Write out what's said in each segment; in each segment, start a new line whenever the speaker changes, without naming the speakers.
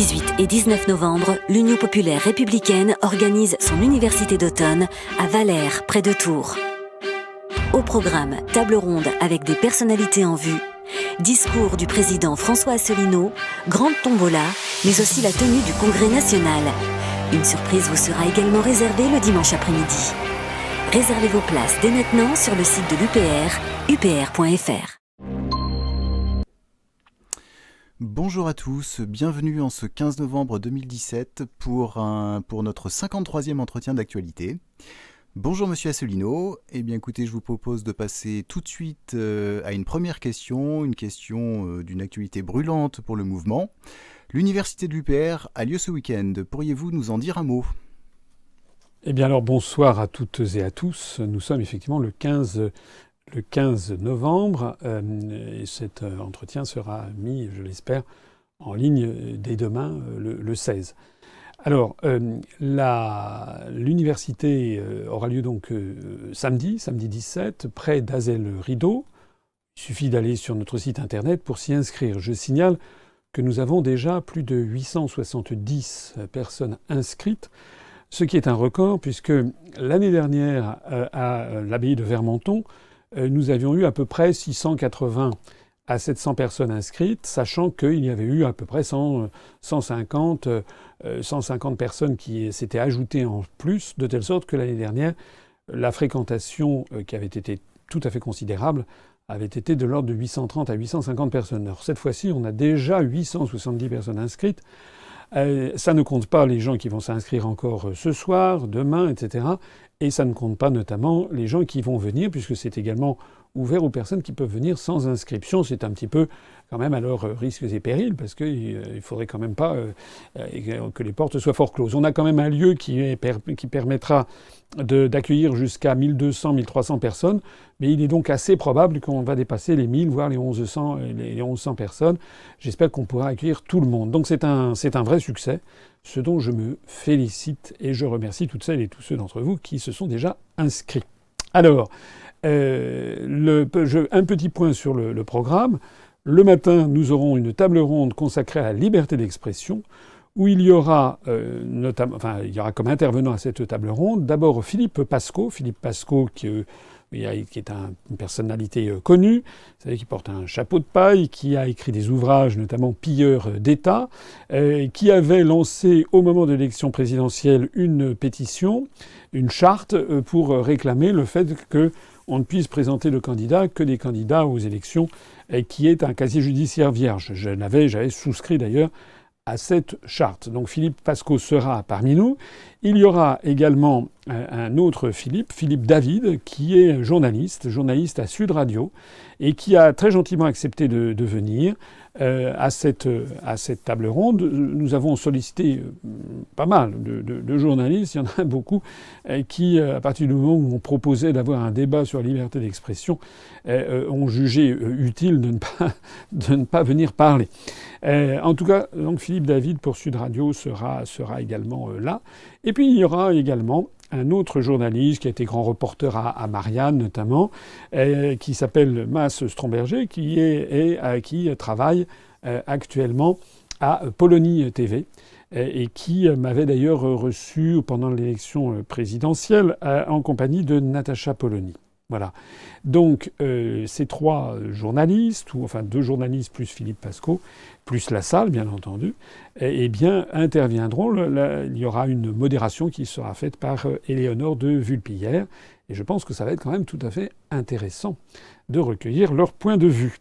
18 et 19 novembre, l'Union populaire républicaine organise son université d'automne à Valère, près de Tours. Au programme, table ronde avec des personnalités en vue, discours du président François Asselineau, grande tombola, mais aussi la tenue du Congrès national. Une surprise vous sera également réservée le dimanche après-midi. Réservez vos places dès maintenant sur le site de l'UPR, upr.fr.
Bonjour à tous, bienvenue en ce 15 novembre 2017 pour notre 53e entretien d'actualité. Bonjour Monsieur Asselineau, eh bien écoutez, je vous propose de passer tout de suite à une première question, une question d'une actualité brûlante pour le mouvement. L'université de l'UPR a lieu ce week-end, pourriez-vous nous en dire un mot ?
Eh bien alors bonsoir à toutes et à tous, nous sommes effectivement le 15 novembre et cet entretien sera mis, je l'espère, en ligne dès demain, le 16. Alors, l'université aura lieu donc samedi 17, près d'Azel-Rideau. Il suffit d'aller sur notre site internet pour s'y inscrire. Je signale que nous avons déjà plus de 870 personnes inscrites, ce qui est un record puisque l'année dernière, à l'abbaye de Vermenton, nous avions eu à peu près 680 à 700 personnes inscrites, sachant qu'il y avait eu à peu près 150 personnes qui s'étaient ajoutées en plus, de telle sorte que l'année dernière, la fréquentation qui avait été tout à fait considérable avait été de l'ordre de 830 à 850 personnes. Alors cette fois-ci, on a déjà 870 personnes inscrites. Ça ne compte pas les gens qui vont s'inscrire encore ce soir, demain, etc. Et ça ne compte pas notamment les gens qui vont venir, puisque c'est également ouvert aux personnes qui peuvent venir sans inscription. C'est un petit peu quand même à leurs risques et périls, parce qu'il faudrait quand même pas que les portes soient fort closes. On a quand même un lieu qui permettra d'accueillir jusqu'à 1200, 1300 personnes, mais il est donc assez probable qu'on va dépasser les 1000, voire les 1100 personnes. J'espère qu'on pourra accueillir tout le monde. Donc c'est un vrai succès, ce dont je me félicite et je remercie toutes celles et tous ceux d'entre vous qui se sont déjà inscrits. Alors, un petit point sur le programme. Le matin, nous aurons une table ronde consacrée à la liberté d'expression, où il y aura il y aura comme intervenant à cette table ronde d'abord Philippe Pascot qui est une personnalité connue, vous savez, qui porte un chapeau de paille, qui a écrit des ouvrages, notamment Pilleurs d'État, qui avait lancé au moment de l'élection présidentielle une pétition, une charte pour réclamer le fait qu'on ne puisse présenter le candidat que des candidats aux élections qui aient un casier judiciaire vierge. J'avais souscrit d'ailleurs à cette charte. Donc Philippe Pascot sera parmi nous. Il y aura également un autre Philippe David, qui est journaliste à Sud Radio, et qui a très gentiment accepté de venir à cette table ronde. Nous avons sollicité pas mal de journalistes, il y en a beaucoup, qui, à partir du moment où on proposait d'avoir un débat sur la liberté d'expression, ont jugé utile de ne pas venir parler. En tout cas, donc Philippe David pour Sud Radio sera également là. Et puis il y aura également un autre journaliste qui a été grand reporter à Marianne notamment, qui s'appelle Mas Stromberger, qui travaille actuellement à Polonie TV, et qui m'avait d'ailleurs reçu pendant l'élection présidentielle en compagnie de Natacha Polony. Voilà. Donc ces trois journalistes, deux journalistes plus Philippe Pascot, plus la salle bien entendu, bien interviendront. Il y aura une modération qui sera faite par Éléonore de Vulpillère. Et je pense que ça va être quand même tout à fait intéressant de recueillir leur point de vue.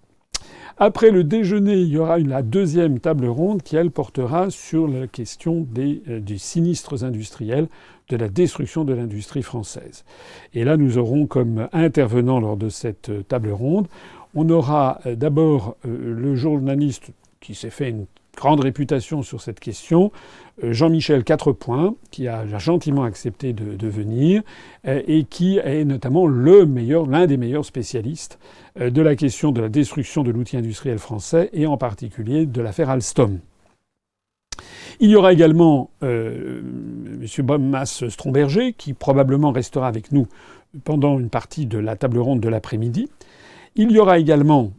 Après le déjeuner, il y aura la deuxième table ronde qui, elle, portera sur la question des sinistres industriels, de la destruction de l'industrie française. Et là, nous aurons comme intervenant lors de cette table ronde, on aura d'abord le journaliste qui s'est fait une grande réputation sur cette question, Jean-Michel Quatrepoint, qui a gentiment accepté de venir et qui est notamment l'un des meilleurs spécialistes de la question de la destruction de l'outil industriel français et en particulier de l'affaire Alstom. Il y aura également M. Mas Stromberger, qui probablement restera avec nous pendant une partie de la table ronde de l'après-midi. Il y aura également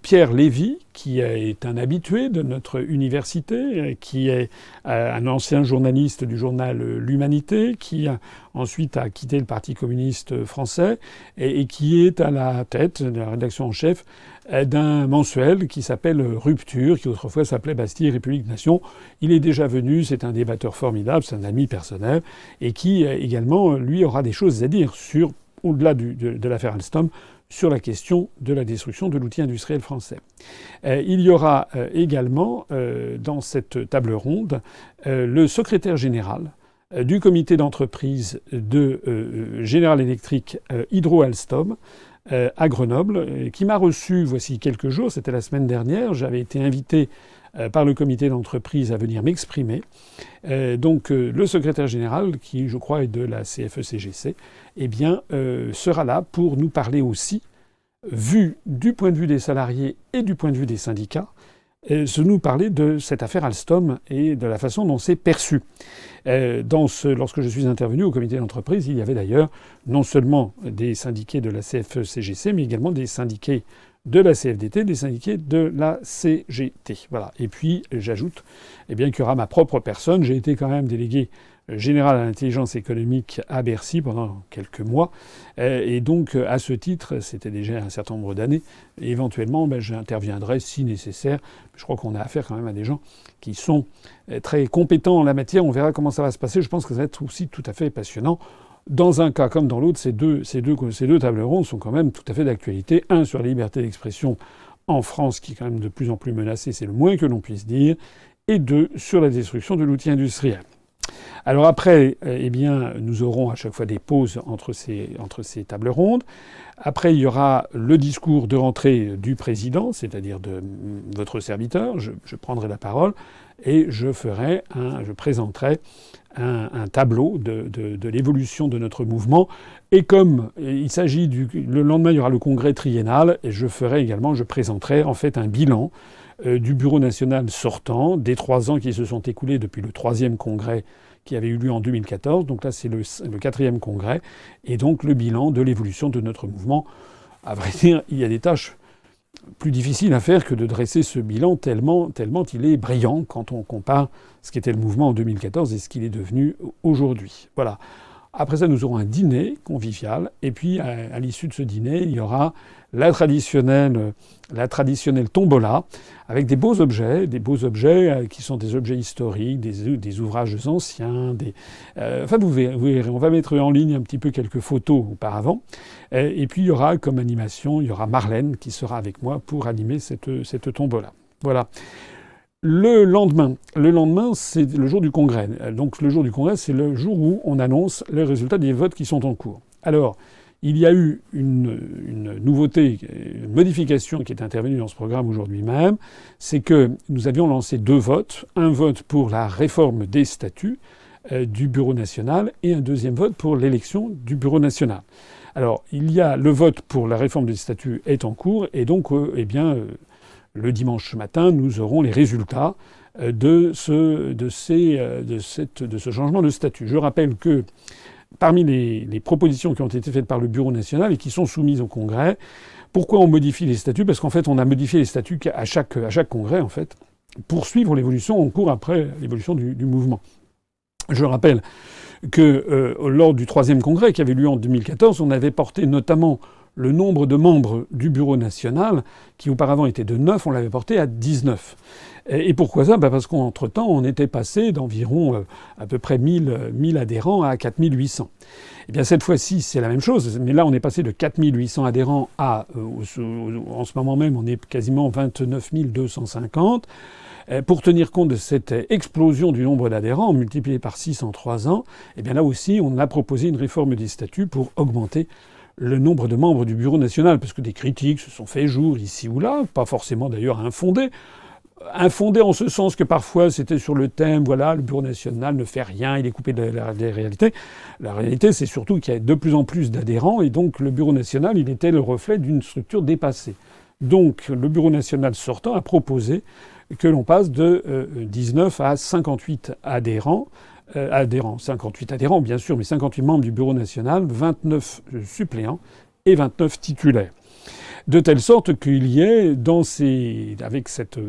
Pierre Lévy, qui est un habitué de notre université, qui est un ancien journaliste du journal L'Humanité, qui ensuite a quitté le Parti communiste français et qui est à la tête de la rédaction en chef d'un mensuel qui s'appelle Rupture, qui autrefois s'appelait Bastille, République, Nation. Il est déjà venu, c'est un débatteur formidable, c'est un ami personnel, et qui également, lui, aura des choses à dire sur, au-delà de l'affaire Alstom, sur la question de la destruction de l'outil industriel français. Il y aura également, dans cette table ronde, le secrétaire général du comité d'entreprise de General Electric Hydro-Alstom à Grenoble, qui m'a reçu voici quelques jours, c'était la semaine dernière. J'avais été invité par le comité d'entreprise à venir m'exprimer. Donc le secrétaire général, qui je crois est de la CFE-CGC, eh bien, sera là pour nous parler aussi, vu du point de vue des salariés et du point de vue des syndicats, nous parler de cette affaire Alstom et de la façon dont c'est perçu. Lorsque je suis intervenu au comité d'entreprise, il y avait d'ailleurs non seulement des syndiqués de la CFE-CGC, mais également des syndiqués de la CFDT, des syndiqués de la CGT. Voilà. Et puis, j'ajoute qu'il y aura ma propre personne. J'ai été quand même délégué général à l'intelligence économique à Bercy pendant quelques mois. Et donc, à ce titre, c'était déjà un certain nombre d'années. Et éventuellement, j'interviendrai si nécessaire. Je crois qu'on a affaire quand même à des gens qui sont très compétents en la matière. On verra comment ça va se passer. Je pense que ça va être aussi tout à fait passionnant. Dans un cas comme dans l'autre, ces deux tables rondes sont quand même tout à fait d'actualité. Un sur la liberté d'expression en France, qui est quand même de plus en plus menacée, c'est le moins que l'on puisse dire. Et deux, sur la destruction de l'outil industriel. Alors après, nous aurons à chaque fois des pauses entre ces tables rondes. Après, il y aura le discours de rentrée du président, c'est-à-dire de votre serviteur. Je prendrai la parole et je présenterai un tableau de l'évolution de notre mouvement. Et comme il s'agit le lendemain, il y aura le congrès triennal, et je présenterai en fait un bilan du Bureau national sortant, des 3 ans qui se sont écoulés depuis le 3e congrès qui avait eu lieu en 2014. Donc là, c'est le 4e congrès. Et donc le bilan de l'évolution de notre mouvement. À vrai dire, il y a des tâches plus difficiles à faire que de dresser ce bilan tellement il est brillant quand on compare ce qu'était le mouvement en 2014 et ce qu'il est devenu aujourd'hui. Voilà. Après ça, nous aurons un dîner convivial. Et puis, à l'issue de ce dîner, il y aura la traditionnelle tombola avec des beaux objets qui sont des objets historiques, des ouvrages anciens. Vous verrez, on va mettre en ligne un petit peu quelques photos auparavant. Et puis, il y aura comme animation, il y aura Marlène qui sera avec moi pour animer cette tombola. Voilà. Le lendemain, c'est le jour du congrès. Donc le jour du congrès, c'est le jour où on annonce les résultats des votes qui sont en cours. Alors, il y a eu une nouveauté, une modification qui est intervenue dans ce programme aujourd'hui même, c'est que nous avions lancé 2 votes. Un vote pour la réforme des statuts du Bureau national et un deuxième vote pour l'élection du Bureau national. Alors, le vote pour la réforme des statuts est en cours et donc, le dimanche matin, nous aurons les résultats de ce changement de statut. Je rappelle que parmi les propositions qui ont été faites par le Bureau national et qui sont soumises au Congrès, pourquoi on modifie les statuts ? Parce qu'en fait, on a modifié les statuts à chaque Congrès, en fait, pour suivre l'évolution en cours après l'évolution du mouvement. Je rappelle que lors du 3e Congrès qui avait lieu en 2014, on avait porté notamment le nombre de membres du Bureau national, qui auparavant était de 9, on l'avait porté à 19. Et pourquoi ça ? Parce qu'entre-temps, on était passé d'environ à peu près 1000 adhérents à 4800. Eh bien, cette fois-ci, c'est la même chose. Mais là, on est passé de 4800 adhérents à, en ce moment même, on est quasiment 29 250. Pour tenir compte de cette explosion du nombre d'adhérents, multiplié par 6 en 3 ans, eh bien là aussi, on a proposé une réforme des statuts pour augmenter le nombre de membres du Bureau national, parce que des critiques se sont fait jour ici ou là, pas forcément d'ailleurs infondées. Infondées en ce sens que parfois c'était sur le thème, voilà, le Bureau national ne fait rien, il est coupé des réalités. La réalité, c'est surtout qu'il y a de plus en plus d'adhérents, et donc le Bureau national, il était le reflet d'une structure dépassée. Donc le Bureau national sortant a proposé que l'on passe de 19 à 58 adhérents. 58 adhérents bien sûr, mais 58 membres du Bureau national, 29 suppléants et 29 titulaires. de telle sorte qu'il y ait, avec cette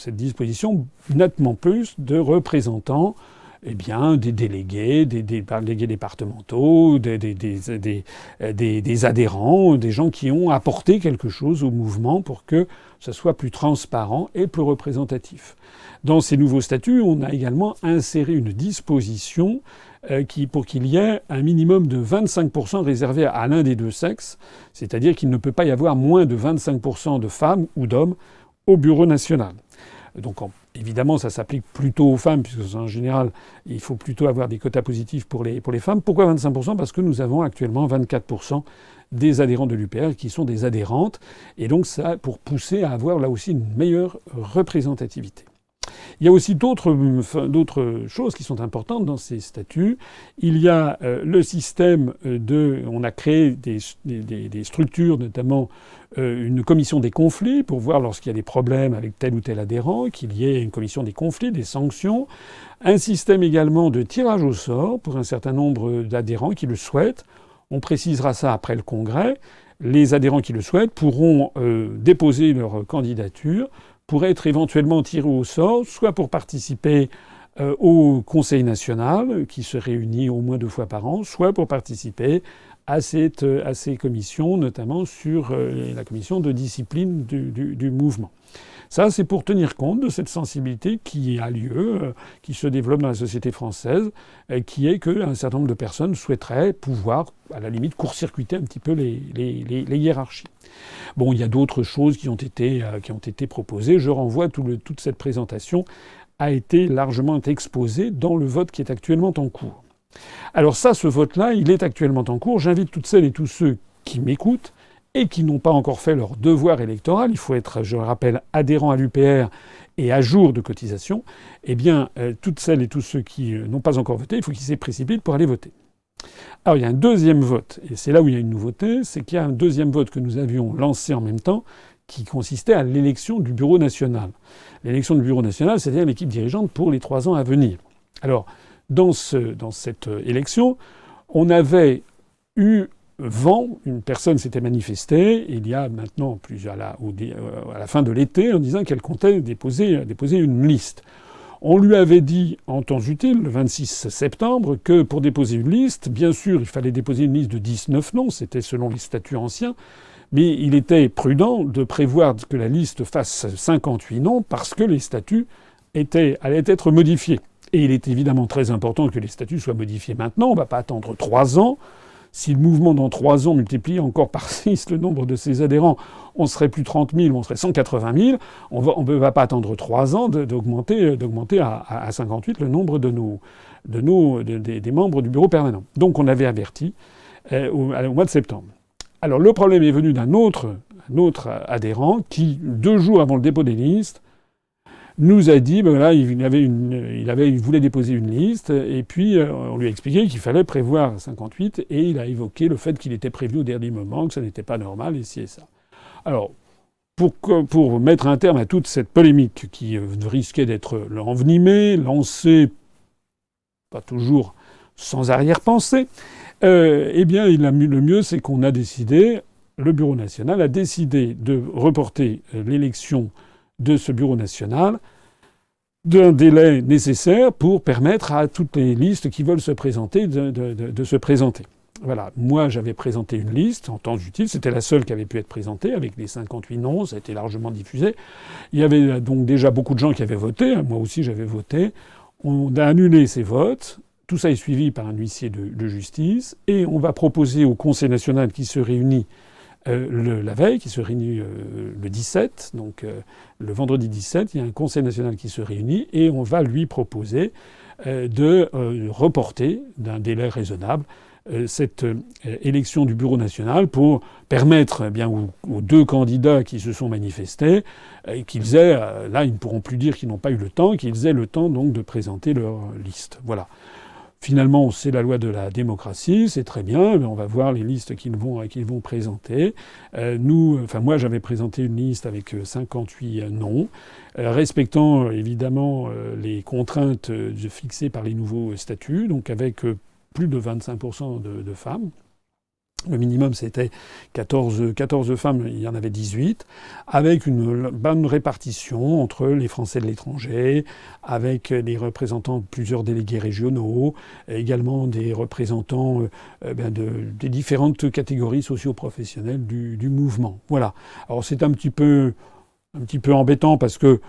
disposition, nettement plus de représentants, eh bien, des délégués, des délégués départementaux, des adhérents, des gens qui ont apporté quelque chose au mouvement pour que ça soit plus transparent et plus représentatif. Dans ces nouveaux statuts, on a également inséré une disposition pour qu'il y ait un minimum de 25% réservé à l'un des deux sexes, c'est-à-dire qu'il ne peut pas y avoir moins de 25% de femmes ou d'hommes au Bureau national. Donc évidemment, ça s'applique plutôt aux femmes, puisque en général, il faut plutôt avoir des quotas positifs pour les femmes. Pourquoi 25% ? Parce que nous avons actuellement 24% des adhérents de l'UPR qui sont des adhérentes, et donc ça pour pousser à avoir là aussi une meilleure représentativité. Il y a aussi d'autres choses qui sont importantes dans ces statuts. Il y a le système on a créé des structures, notamment une commission des conflits, pour voir lorsqu'il y a des problèmes avec tel ou tel adhérent, qu'il y ait une commission des conflits, des sanctions. Un système également de tirage au sort pour un certain nombre d'adhérents qui le souhaitent. On précisera ça après le Congrès. Les adhérents qui le souhaitent pourront déposer leur candidature pour être éventuellement tirés au sort, soit pour participer au Conseil national, qui se réunit au moins 2 fois par an, soit pour participer à ces commissions, notamment sur la commission de discipline du mouvement. Ça, c'est pour tenir compte de cette sensibilité qui a lieu, qui se développe dans la société française, qui est qu'un certain nombre de personnes souhaiteraient pouvoir, à la limite, court-circuiter un petit peu les hiérarchies. Bon, il y a d'autres choses qui ont été proposées. Je renvoie toute cette présentation a été largement exposée dans le vote qui est actuellement en cours. Alors ça, ce vote-là, il est actuellement en cours. J'invite toutes celles et tous ceux qui m'écoutent et qui n'ont pas encore fait leur devoir électoral, il faut être, je le rappelle, adhérent à l'UPR et à jour de cotisation, eh bien, toutes celles et tous ceux qui n'ont pas encore voté, il faut qu'ils se précipitent pour aller voter. Alors, il y a un deuxième vote, et c'est là où il y a une nouveauté, c'est qu'il y a un deuxième vote que nous avions lancé en même temps, qui consistait à l'élection du Bureau national. L'élection du Bureau national, c'est-à-dire l'équipe dirigeante pour les 3 ans à venir. Alors, dans cette élection, on avait eu une personne s'était manifestée, il y a maintenant à la fin de l'été, en disant qu'elle comptait déposer une liste. On lui avait dit, en temps utile, le 26 septembre, que pour déposer une liste, bien sûr, il fallait déposer une liste de 19 noms, c'était selon les statuts anciens, mais il était prudent de prévoir que la liste fasse 58 noms parce que les statuts allaient être modifiés. Et il est évidemment très important que les statuts soient modifiés maintenant, on ne va pas attendre 3 ans. Si le mouvement dans 3 ans multiplie encore par 6 le nombre de ses adhérents, on serait plus 30 000, on serait 180 000. On ne va pas attendre 3 ans d'augmenter à 58 le nombre des membres du bureau permanent. Donc on avait averti au mois de septembre. Alors le problème est venu d'un autre adhérent qui, 2 jours avant le dépôt des listes, nous a dit, il voulait déposer une liste, et puis on lui a expliqué qu'il fallait prévoir 58, et il a évoqué le fait qu'il était prévu au dernier moment, que ça n'était pas normal, et ci et ça. Alors, pour mettre un terme à toute cette polémique qui risquait d'être envenimée, lancée, pas toujours sans arrière-pensée, eh bien, le mieux, c'est qu'on a décidé, le Bureau national a décidé de reporter l'élection de ce bureau national d'un délai nécessaire pour permettre à toutes les listes qui veulent se présenter de se présenter. Voilà. Moi, j'avais présenté une liste en temps utile. C'était la seule qui avait pu être présentée avec les 58 noms. Ça a été largement diffusé. Il y avait donc déjà beaucoup de gens qui avaient voté. Moi aussi, j'avais voté. On a annulé ces votes. Tout ça est suivi par un huissier de justice. Et on va proposer au Conseil national qui se réunit la veille, qui se réunit le 17, donc le vendredi 17, il y a un Conseil national qui se réunit et on va lui proposer de reporter d'un délai raisonnable cette élection du Bureau national pour permettre bien aux 2 candidats qui se sont manifestés qu'ils aient, là ils ne pourront plus dire qu'ils n'ont pas eu le temps, qu'ils aient le temps donc de présenter leur liste. Voilà. Finalement, c'est la loi de la démocratie, c'est très bien, mais on va voir les listes qu'ils vont présenter. Moi, j'avais présenté une liste avec 58 noms, respectant évidemment les contraintes fixées par les nouveaux statuts, donc avec plus de 25% de femmes. Le minimum, c'était 14 femmes, il y en avait 18, avec une bonne répartition entre les Français de l'étranger, avec des représentants, plusieurs délégués régionaux, également des représentants des différentes catégories socio-professionnelles du mouvement. Voilà. Alors c'est un petit peu embêtant parce que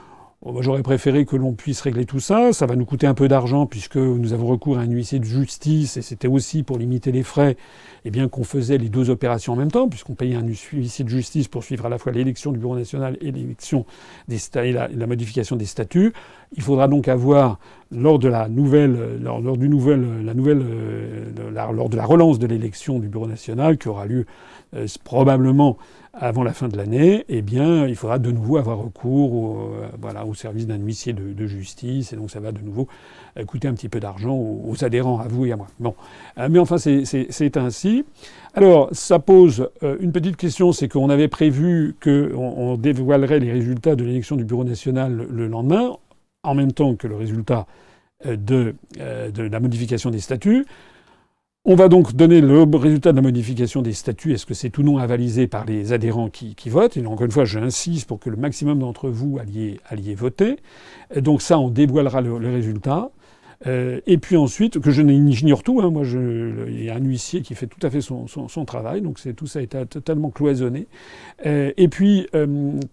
j'aurais préféré que l'on puisse régler tout ça. Ça va nous coûter un peu d'argent puisque nous avons recours à un huissier de justice et c'était aussi pour limiter les frais, et bien qu'on faisait les deux opérations en même temps puisqu'on payait un huissier de justice pour suivre à la fois l'élection du Bureau national et l'élection et la modification des statuts. Il faudra donc avoir lors de la relance de l'élection du Bureau national qui aura lieu probablement avant la fin de l'année, eh bien, il faudra de nouveau avoir recours au service d'un huissier de justice, et donc ça va de nouveau coûter un petit peu d'argent aux adhérents, à vous et à moi. Bon, mais enfin, c'est ainsi. Alors, ça pose une petite question, c'est qu'on avait prévu qu'on dévoilerait les résultats de l'élection du Bureau national le lendemain, en même temps que le résultat de la modification des statuts. On va donc donner le résultat de la modification des statuts. Est-ce que c'est ou non avalisé par les adhérents qui votent? Et encore une fois, j'insiste pour que le maximum d'entre vous alliez voter. Et donc ça, on dévoilera le résultat. Et puis ensuite, que j'ignore tout, hein, moi il y a un huissier qui fait tout à fait son travail, donc tout ça est totalement cloisonné. Et puis,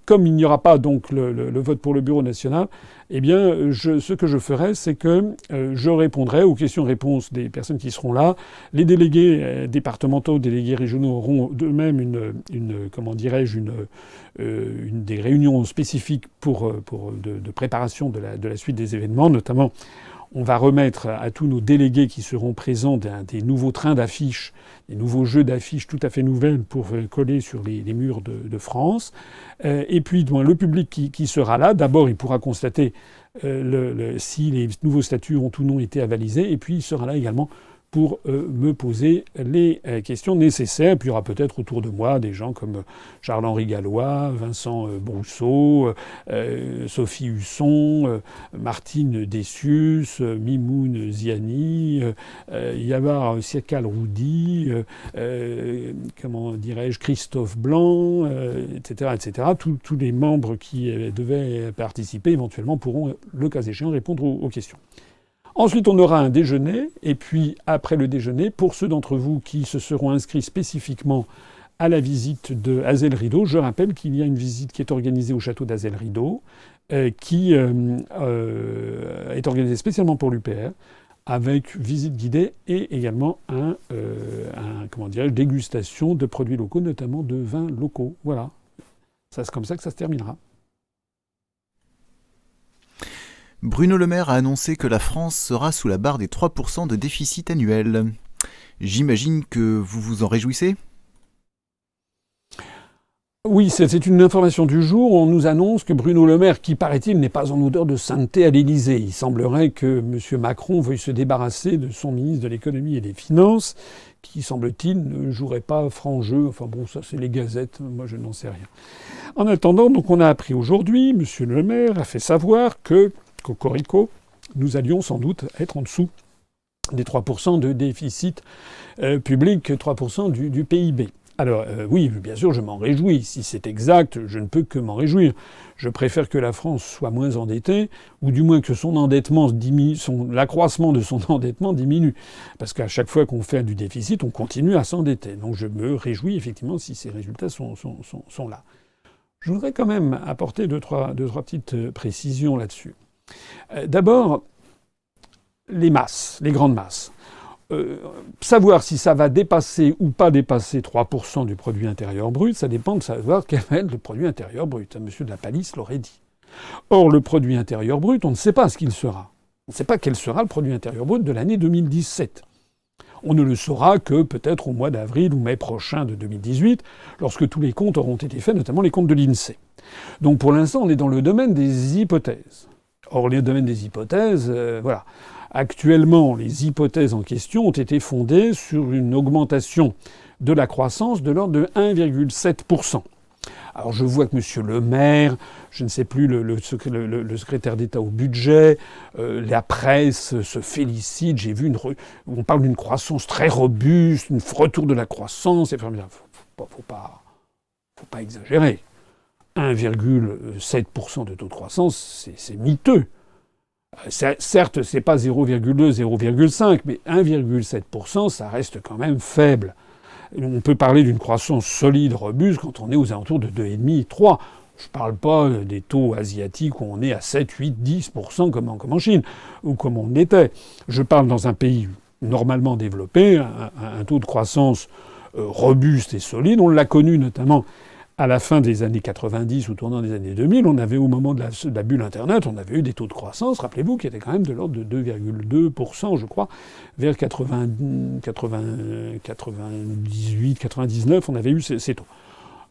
comme il n'y aura pas donc le vote pour le Bureau national, eh bien, ce que je ferai, c'est que je répondrai aux questions-réponses des personnes qui seront là. Les délégués départementaux, délégués régionaux auront d'eux-mêmes une des réunions spécifiques de préparation de la suite des événements, notamment. On va remettre à tous nos délégués qui seront présents des nouveaux trains d'affiches, des nouveaux jeux d'affiches tout à fait nouvelles pour coller sur les murs de France. Et puis le public qui sera là, d'abord il pourra constater si les nouveaux statuts ont ou non été avalisés, et puis il sera là également pour me poser les questions nécessaires. Puis il y aura peut-être autour de moi des gens comme Charles-Henri Gallois, Vincent Brousseau, Sophie Husson, Martine Dessius, Mimoun Ziani, Yabar Siakal Roudi, Christophe Blanc, etc., etc. Tous les membres qui devaient participer éventuellement pourront, le cas échéant, répondre aux questions. Ensuite, on aura un déjeuner, et puis après le déjeuner, pour ceux d'entre vous qui se seront inscrits spécifiquement à la visite de Hazel-Rideau, je rappelle qu'il y a une visite qui est organisée au château d'Hazel-Rideau, qui est organisée spécialement pour l'UPR, avec visite guidée et également dégustation de produits locaux, notamment de vins locaux. Voilà. C'est comme ça que ça se terminera.
Bruno Le Maire a annoncé que la France sera sous la barre des 3% de déficit annuel. J'imagine que vous vous en réjouissez ?
Oui, c'est une information du jour. On nous annonce que Bruno Le Maire, qui paraît-il n'est pas en odeur de sainteté à l'Élysée. Il semblerait que M. Macron veuille se débarrasser de son ministre de l'économie et des finances, qui, semble-t-il, ne jouerait pas franc jeu. Enfin bon, ça c'est les gazettes, moi je n'en sais rien. En attendant, donc on a appris aujourd'hui, M. Le Maire a fait savoir que Cocorico, nous allions sans doute être en dessous des 3% de déficit public, 3% du PIB. Alors oui, bien sûr, je m'en réjouis. Si c'est exact, je ne peux que m'en réjouir. Je préfère que la France soit moins endettée, ou du moins que son endettement diminue, l'accroissement de son endettement diminue. Parce qu'à chaque fois qu'on fait du déficit, on continue à s'endetter. Donc je me réjouis effectivement si ces résultats sont là. Je voudrais quand même apporter deux, trois petites précisions là-dessus. D'abord, les grandes masses. Savoir si ça va dépasser ou pas dépasser 3% du produit intérieur brut, ça dépend de savoir quel va être le produit intérieur brut. Monsieur de la Palisse l'aurait dit. Or, le produit intérieur brut, on ne sait pas ce qu'il sera. On ne sait pas quel sera le produit intérieur brut de l'année 2017. On ne le saura que peut-être au mois d'avril ou mai prochain de 2018, lorsque tous les comptes auront été faits, notamment les comptes de l'INSEE. Donc pour l'instant, on est dans le domaine des hypothèses. Or, les domaines des hypothèses, voilà. Actuellement, les hypothèses en question ont été fondées sur une augmentation de la croissance de l'ordre de 1,7%. Alors je vois que M. Le Maire, je ne sais plus, le secrétaire d'État au budget, la presse se félicite. J'ai vu on parle d'une croissance très robuste, un retour de la croissance. Il ne faut pas exagérer. 1,7% de taux de croissance, c'est miteux. Certes, c'est pas 0,2, 0,5, mais 1,7%, ça reste quand même faible. On peut parler d'une croissance solide, robuste, quand on est aux alentours de 2,5, 3. Je ne parle pas des taux asiatiques où on est à 7, 8, 10% comme en Chine, ou comme on était. Je parle dans un pays normalement développé, un taux de croissance robuste et solide. On l'a connu notamment à la fin des années 90 ou tournant des années 2000. On avait, au moment de la bulle Internet, on avait eu des taux de croissance, rappelez-vous, qui étaient quand même de l'ordre de 2,2%, je crois, vers 98, 99, on avait eu ces taux.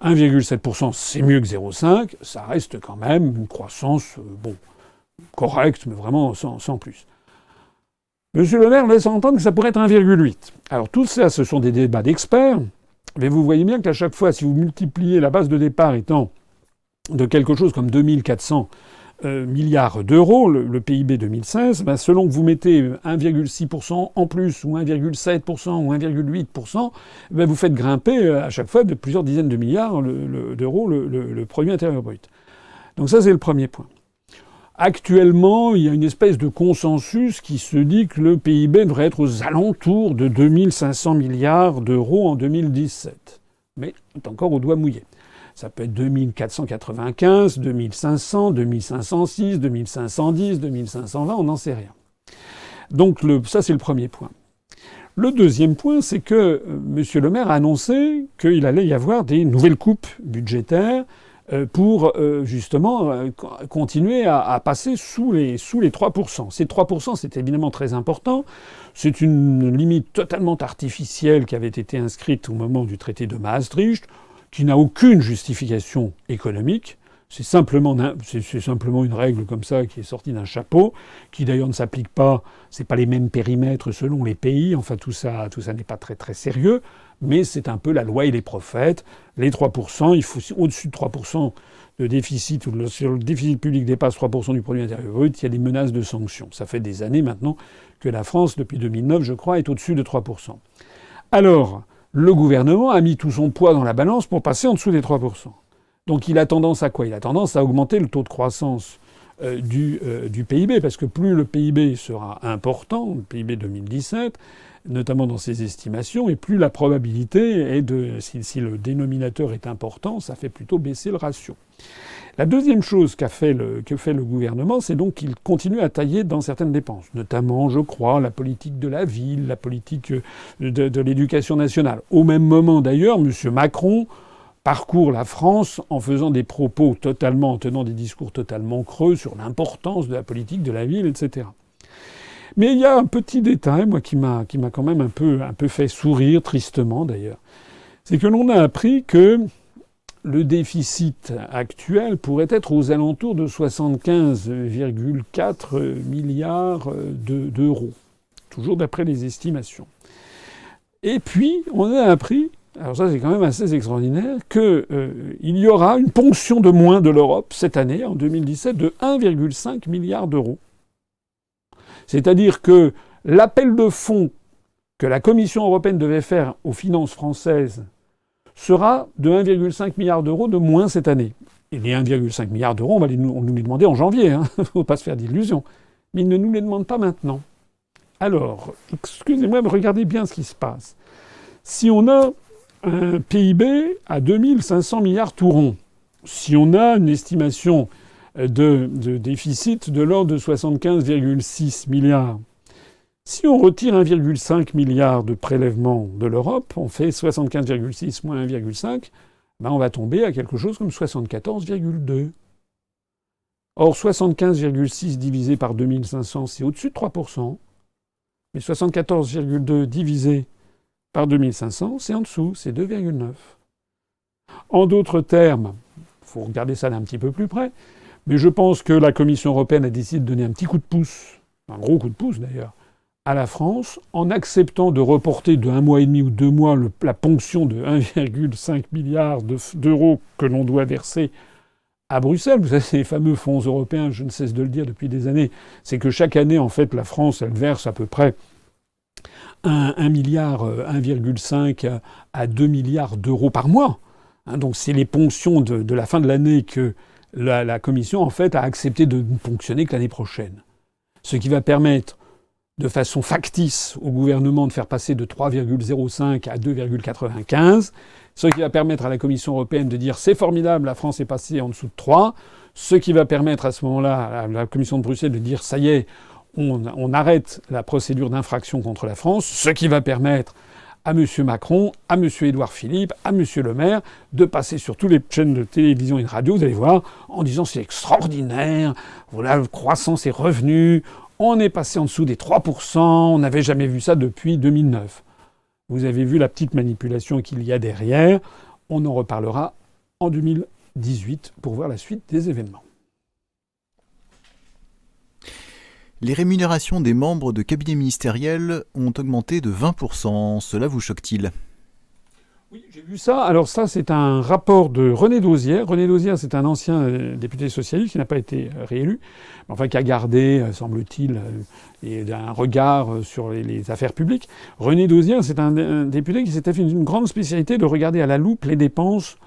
1,7%, c'est mieux que 0,5%, ça reste quand même une croissance, correcte, mais vraiment sans plus. Monsieur Le Maire laisse entendre que ça pourrait être 1,8%. Alors tout ça, ce sont des débats d'experts. Mais vous voyez bien qu'à chaque fois, si vous multipliez la base de départ étant de quelque chose comme 2400 milliards d'euros, le PIB 2016, selon que vous mettez 1,6% en plus, ou 1,7%, ou 1,8%, vous faites grimper à chaque fois de plusieurs dizaines de milliards d'euros le produit intérieur brut. Donc ça, c'est le premier point. Actuellement, il y a une espèce de consensus qui se dit que le PIB devrait être aux alentours de 2500 milliards d'euros en 2017. Mais c'est encore au doigt mouillé. Ça peut être 2495, 2500, 2506, 2510, 2520, on n'en sait rien. Donc ça, c'est le premier point. Le deuxième point, c'est que M. Le Maire a annoncé qu'il allait y avoir des nouvelles coupes budgétaires pour justement continuer à passer sous les 3%. Ces 3%, c'est évidemment très important. C'est une limite totalement artificielle qui avait été inscrite au moment du traité de Maastricht, qui n'a aucune justification économique. C'est simplement une règle comme ça qui est sortie d'un chapeau, qui d'ailleurs ne s'applique pas. C'est pas les mêmes périmètres selon les pays. Enfin, tout ça n'est pas très très sérieux. Mais c'est un peu la loi et les prophètes. Les 3%, il faut au-dessus de 3% de déficit, ou si le déficit public dépasse 3% du produit intérieur brut, il y a des menaces de sanctions. Ça fait des années maintenant que la France, depuis 2009, je crois, est au-dessus de 3%. Alors, le gouvernement a mis tout son poids dans la balance pour passer en dessous des 3%. Donc il a tendance à quoi ? Il a tendance à augmenter le taux de croissance du PIB, parce que plus le PIB sera important, le PIB 2017, notamment dans ses estimations, et plus la probabilité est si le dénominateur est important, ça fait plutôt baisser le ratio. La deuxième chose que fait le gouvernement, c'est donc qu'il continue à tailler dans certaines dépenses, notamment, je crois, la politique de la ville, la politique de l'éducation nationale. Au même moment, d'ailleurs, M. Macron parcourt la France en faisant des propos en tenant des discours totalement creux sur l'importance de la politique de la ville, etc. Mais il y a un petit détail, moi, qui m'a quand même un peu fait sourire, tristement d'ailleurs. C'est que l'on a appris que le déficit actuel pourrait être aux alentours de 75,4 milliards d'euros. Toujours d'après les estimations. Et puis, on a appris, alors ça c'est quand même assez extraordinaire, qu'il y aura une ponction de moins de l'Europe cette année, en 2017, de 1,5 milliard d'euros. C'est-à-dire que l'appel de fonds que la Commission européenne devait faire aux finances françaises sera de 1,5 milliard d'euros de moins cette année. Et les 1,5 milliard d'euros, on nous les demander en janvier, hein. Faut pas se faire d'illusions. Mais ils ne nous les demandent pas maintenant. Alors, excusez-moi, mais regardez bien ce qui se passe. Si on a un PIB à 2500 milliards tout rond, si on a une estimation de déficit de l'ordre de 75,6 milliards, si on retire 1,5 milliard de prélèvements de l'Europe, on fait 75,6 moins 1,5, on va tomber à quelque chose comme 74,2. Or, 75,6 divisé par 2500, c'est au-dessus de 3%. Mais 74,2 divisé par 2500, c'est en dessous, c'est 2,9. En d'autres termes, il faut regarder ça d'un petit peu plus près, mais je pense que la Commission européenne a décidé de donner un petit coup de pouce, un gros coup de pouce d'ailleurs, à la France en acceptant de reporter de 1 mois et demi ou 2 mois la ponction de 1,5 milliard d'euros que l'on doit verser à Bruxelles. Vous savez, les fameux fonds européens, je ne cesse de le dire depuis des années, c'est que chaque année, en fait, la France, elle verse à peu près 1 milliard, 1,5 à 2 milliards d'euros par mois. Donc c'est les ponctions de la fin de l'année que la Commission, en fait, a accepté de ne ponctionner que l'année prochaine. Ce qui va permettre, de façon factice, au gouvernement de faire passer de 3,05 à 2,95, ce qui va permettre à la Commission européenne de dire c'est formidable, la France est passée en dessous de 3, ce qui va permettre à ce moment-là à la Commission de Bruxelles de dire ça y est, on arrête la procédure d'infraction contre la France, ce qui va permettre à M. Macron, à M. Édouard Philippe, à M. Le Maire de passer sur toutes les chaînes de télévision et de radio, vous allez voir, en disant c'est extraordinaire, voilà, croissance est revenue, on est passé en dessous des 3%, on n'avait jamais vu ça depuis 2009. Vous avez vu la petite manipulation qu'il y a derrière, on en reparlera en 2018 pour voir la suite des événements.
Les rémunérations des membres de cabinets ministériels ont augmenté de 20%. Cela vous choque-t-il ?
Oui, j'ai vu ça. Alors ça, c'est un rapport de René Dauzière. René Dauzière, c'est un ancien député socialiste qui n'a pas été réélu, mais enfin qui a gardé, semble-t-il, un regard sur les affaires publiques. René Dauzière, c'est un député qui s'était fait une grande spécialité de regarder à la loupe les dépenses,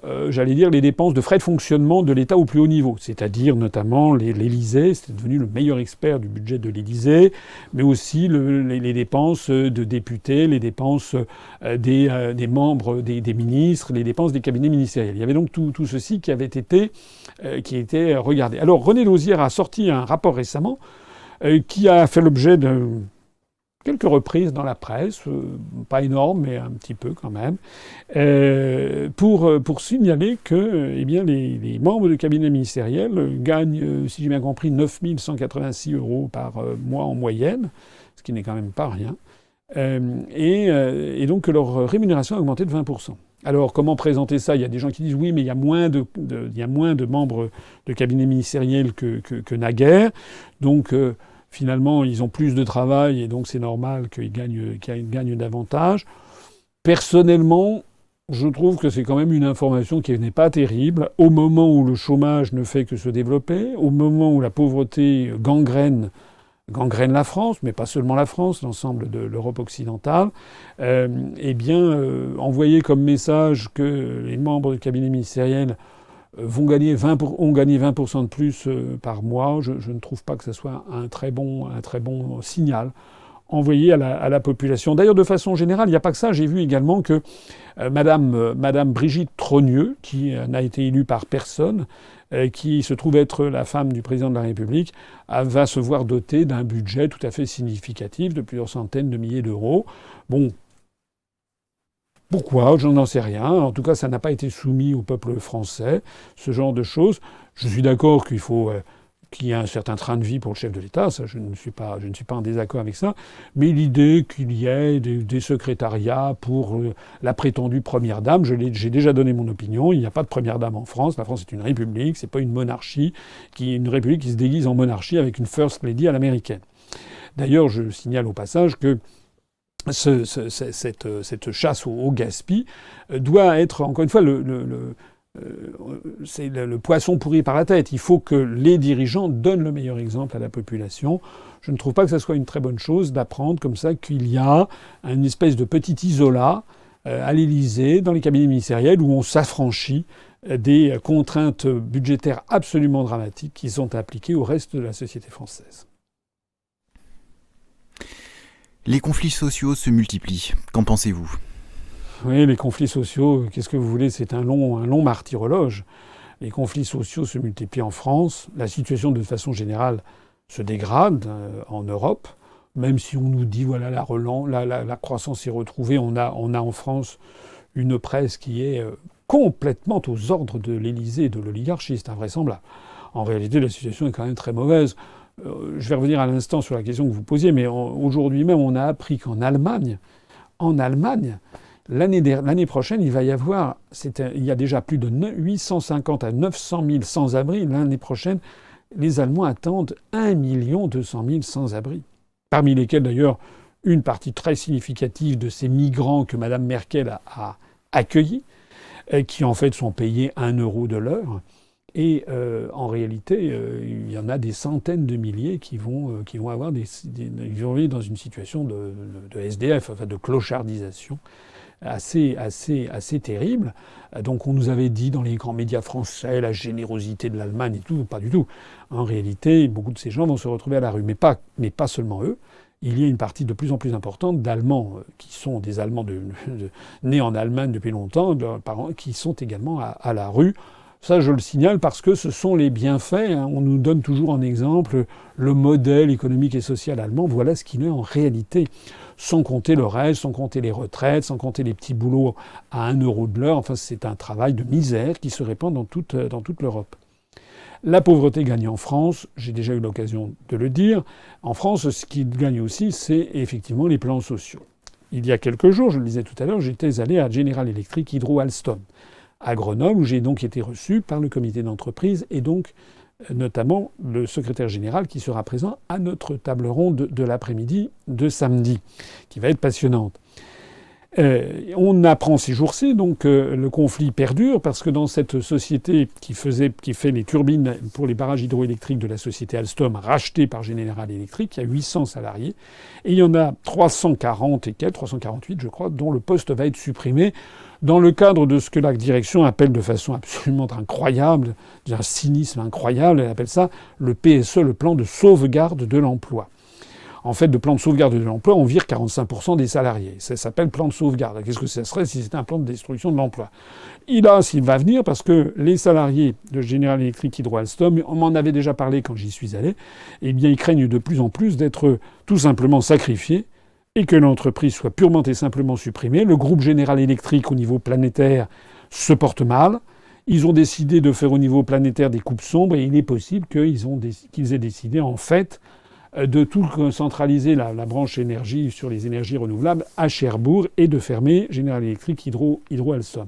les dépenses de frais de fonctionnement de l'État au plus haut niveau, c'est-à-dire notamment l'Élysée, c'était devenu le meilleur expert du budget de l'Élysée, mais aussi les dépenses de députés, les dépenses des membres, des ministres, les dépenses des cabinets ministériels. Il y avait donc tout ceci qui avait été regardé. Alors René Dauzière a sorti un rapport récemment qui a fait l'objet de quelques reprises dans la presse, pas énorme, mais un petit peu quand même, pour signaler que les membres du cabinet ministériel gagnent, si j'ai bien compris, 9 186 € par mois en moyenne, ce qui n'est quand même pas rien, et donc que leur rémunération a augmenté de 20%. Alors, comment présenter ça ? Il y a des gens qui disent oui, mais il y a moins de membres de cabinet ministériel que naguère, donc finalement, ils ont plus de travail et donc c'est normal qu'ils gagnent davantage. Personnellement, je trouve que c'est quand même une information qui n'est pas terrible. Au moment où le chômage ne fait que se développer, au moment où la pauvreté gangrène la France, mais pas seulement la France, l'ensemble de l'Europe occidentale, envoyer comme message que les membres du cabinet ministériel ont gagné 20% de plus par mois, je ne trouve pas que ce soit un très bon signal envoyé à la population. D'ailleurs, de façon générale, il n'y a pas que ça. J'ai vu également que Madame Brigitte Trogneux, qui n'a été élue par personne, qui se trouve être la femme du président de la République, va se voir dotée d'un budget tout à fait significatif de plusieurs centaines de milliers d'euros. Bon. Pourquoi ? Je n'en sais rien. En tout cas, ça n'a pas été soumis au peuple français, ce genre de choses. Je suis d'accord qu'il faut qu'il y ait un certain train de vie pour le chef de l'État. Ça, je ne suis pas en désaccord avec ça. Mais l'idée qu'il y ait des secrétariats pour la prétendue première dame, j'ai déjà donné mon opinion. Il n'y a pas de première dame en France. La France est une république, c'est pas une monarchie, une république qui se déguise en monarchie avec une first lady à l'américaine. D'ailleurs, je signale au passage que cette chasse au gaspille doit être, encore une fois, c'est le poisson pourri par la tête. Il faut que les dirigeants donnent le meilleur exemple à la population. Je ne trouve pas que ce soit une très bonne chose d'apprendre comme ça qu'il y a une espèce de petit isolat à l'Élysée, dans les cabinets ministériels, où on s'affranchit des contraintes budgétaires absolument dramatiques qui sont appliquées au reste de la société française.
Les conflits sociaux se multiplient. Qu'en pensez-vous ?
Oui, les conflits sociaux, qu'est-ce que vous voulez ? C'est un long martyrologe. Les conflits sociaux se multiplient en France. La situation, de façon générale, se dégrade en Europe. Même si on nous dit, voilà, la croissance est retrouvée, on a en France une presse qui est complètement aux ordres de l'Élysée et de l'oligarchie. C'est invraisemblable. En réalité, la situation est quand même très mauvaise. Je vais revenir à l'instant sur la question que vous posiez, mais aujourd'hui même, on a appris qu'en Allemagne, l'année prochaine, il va y avoir, il y a déjà plus de 850 à 900 000 sans-abri. L'année prochaine, les Allemands attendent 1 200 000 sans-abri. parmi lesquels d'ailleurs une partie très significative de ces migrants que Mme Merkel a accueillis, qui en fait sont payés 1 euro de l'heure. Et en réalité, il y en a des centaines de milliers qui vont avoir ils vont vivre dans une situation de SDF, enfin de clochardisation assez terrible. Donc on nous avait dit dans les grands médias français la générosité de l'Allemagne et tout, pas du tout. En réalité, beaucoup de ces gens vont se retrouver à la rue, mais pas seulement eux. Il y a une partie de plus en plus importante d'Allemands qui sont des Allemands nés en Allemagne depuis longtemps, leurs parents, qui sont également à la rue. Ça, je le signale parce que ce sont les bienfaits. On nous donne toujours en exemple le modèle économique et social allemand. Voilà ce qu'il est en réalité. Sans compter le reste, sans compter les retraites, sans compter les petits boulots à 1 euro de l'heure. Enfin, c'est un travail de misère qui se répand dans toute l'Europe. La pauvreté gagne en France. J'ai déjà eu l'occasion de le dire. En France, ce qui gagne aussi, c'est effectivement les plans sociaux. Il y a quelques jours, je le disais tout à l'heure, j'étais allé à General Electric Hydro Alstom, à Grenoble, où j'ai donc été reçu par le comité d'entreprise et donc notamment le secrétaire général qui sera présent à notre table ronde de l'après-midi de samedi, qui va être passionnante. On apprend ces jours-ci, donc le conflit perdure parce que dans cette société qui fait les turbines pour les barrages hydroélectriques de la société Alstom, rachetée par General Electric, il y a 800 salariés et il y en a 348 je crois, dont le poste va être supprimé dans le cadre de ce que la direction appelle de façon absolument incroyable, d'un cynisme incroyable, elle appelle ça le PSE, le plan de sauvegarde de l'emploi. En fait, de plan de sauvegarde de l'emploi, on vire 45% des salariés. Ça s'appelle plan de sauvegarde. Qu'est-ce que ça serait si c'était un plan de destruction de l'emploi? Il va venir parce que les salariés de General Electric Hydro Alstom, on m'en avait déjà parlé quand j'y suis allé, eh bien, ils craignent de plus en plus d'être tout simplement sacrifiés et que l'entreprise soit purement et simplement supprimée. Le groupe General Electric, au niveau planétaire, se porte mal. Ils ont décidé de faire au niveau planétaire des coupes sombres et il est possible qu'ils aient décidé, en fait, de tout centraliser la branche énergie sur les énergies renouvelables à Cherbourg et de fermer General Electric Hydro Alstom.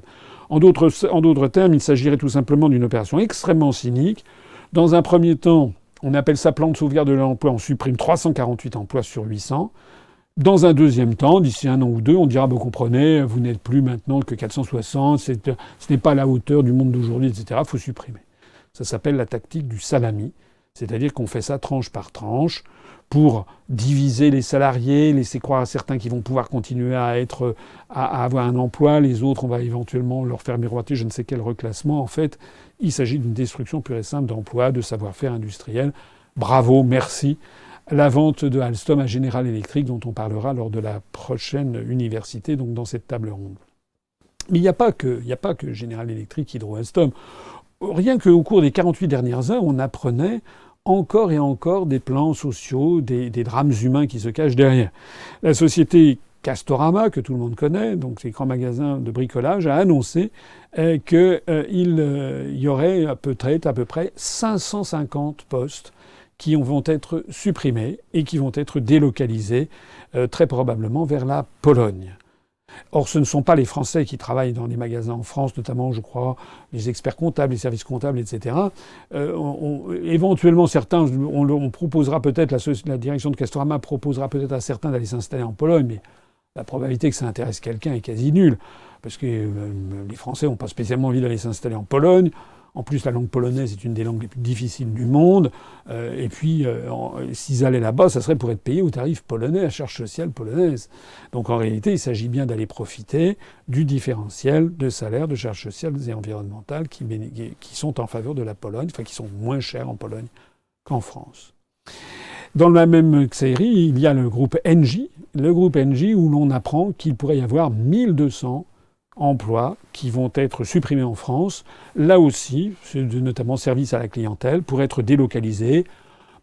En d'autres termes, il s'agirait tout simplement d'une opération extrêmement cynique. Dans un premier temps, on appelle ça plan de sauvegarde de l'emploi, on supprime 348 emplois sur 800. Dans un deuxième temps, d'ici 1 an ou 2, on dira, vous comprenez, vous n'êtes plus maintenant que 460, ce n'est pas à la hauteur du monde d'aujourd'hui, etc. Il faut supprimer. Ça s'appelle la tactique du salami. C'est-à-dire qu'on fait ça tranche par tranche pour diviser les salariés, laisser croire à certains qui vont pouvoir continuer à avoir un emploi, les autres, on va éventuellement leur faire miroiter je ne sais quel reclassement. En fait, il s'agit d'une destruction pure et simple d'emplois, de savoir-faire industriel. Bravo, merci. La vente de Alstom à General Electric, dont on parlera lors de la prochaine université, donc dans cette table ronde. Mais il n'y a pas que General Electric Hydro Alstom. Rien qu'au cours des 48 dernières heures, on apprenait encore et encore des plans sociaux, des drames humains qui se cachent derrière. La société Castorama, que tout le monde connaît, donc ces grands magasins de bricolage, a annoncé qu'il y aurait peut-être à peu près 550 postes qui vont être supprimés et qui vont être délocalisés très probablement vers la Pologne. Or, ce ne sont pas les Français qui travaillent dans les magasins en France, notamment, je crois, les experts comptables, les services comptables, etc. Éventuellement, certains, on proposera peut-être, la direction de Castorama proposera peut-être à certains d'aller s'installer en Pologne, mais la probabilité que ça intéresse quelqu'un est quasi nulle, parce que les Français n'ont pas spécialement envie d'aller s'installer en Pologne. En plus, la langue polonaise est une des langues les plus difficiles du monde. Et puis, s'ils allaient là-bas, ça serait pour être payés au tarif polonais, à charge sociale polonaise. Donc, en réalité, il s'agit bien d'aller profiter du différentiel de salaire, de charges sociales et environnementales qui sont en faveur de la Pologne, enfin, qui sont moins chères en Pologne qu'en France. Dans la même série, il y a le groupe Engie. Le groupe Engie où l'on apprend qu'il pourrait y avoir 1200 emplois qui vont être supprimés en France. Là aussi, notamment services à la clientèle, pour être délocalisés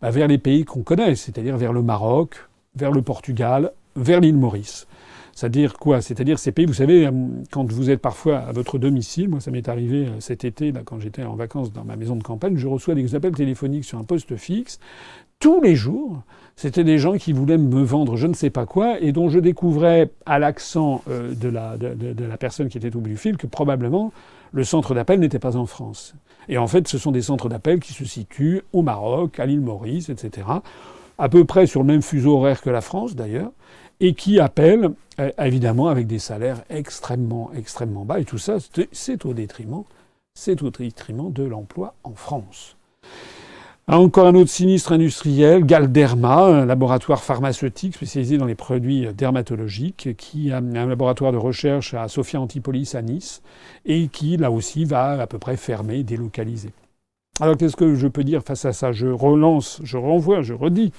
vers les pays qu'on connaît, c'est-à-dire vers le Maroc, vers le Portugal, vers l'île Maurice. C'est-à-dire quoi? C'est-à-dire ces pays, vous savez, quand vous êtes parfois à votre domicile, moi ça m'est arrivé cet été, là, quand j'étais en vacances dans ma maison de campagne, je reçois des appels téléphoniques sur un poste fixe. Tous les jours, c'était des gens qui voulaient me vendre je ne sais pas quoi et dont je découvrais à l'accent de la personne qui était au bout du fil que probablement le centre d'appel n'était pas en France. Et en fait, ce sont des centres d'appel qui se situent au Maroc, à l'île Maurice, etc. à peu près sur le même fuseau horaire que la France d'ailleurs, et qui appellent évidemment avec des salaires extrêmement, extrêmement bas. Et tout ça, c'est au détriment de l'emploi en France. Encore un autre sinistre industriel, Galderma, un laboratoire pharmaceutique spécialisé dans les produits dermatologiques, qui a un laboratoire de recherche à Sophia Antipolis à Nice, et qui, là aussi, va à peu près fermer, délocaliser. Alors qu'est-ce que je peux dire face à ça? Je relance, je renvoie, je redis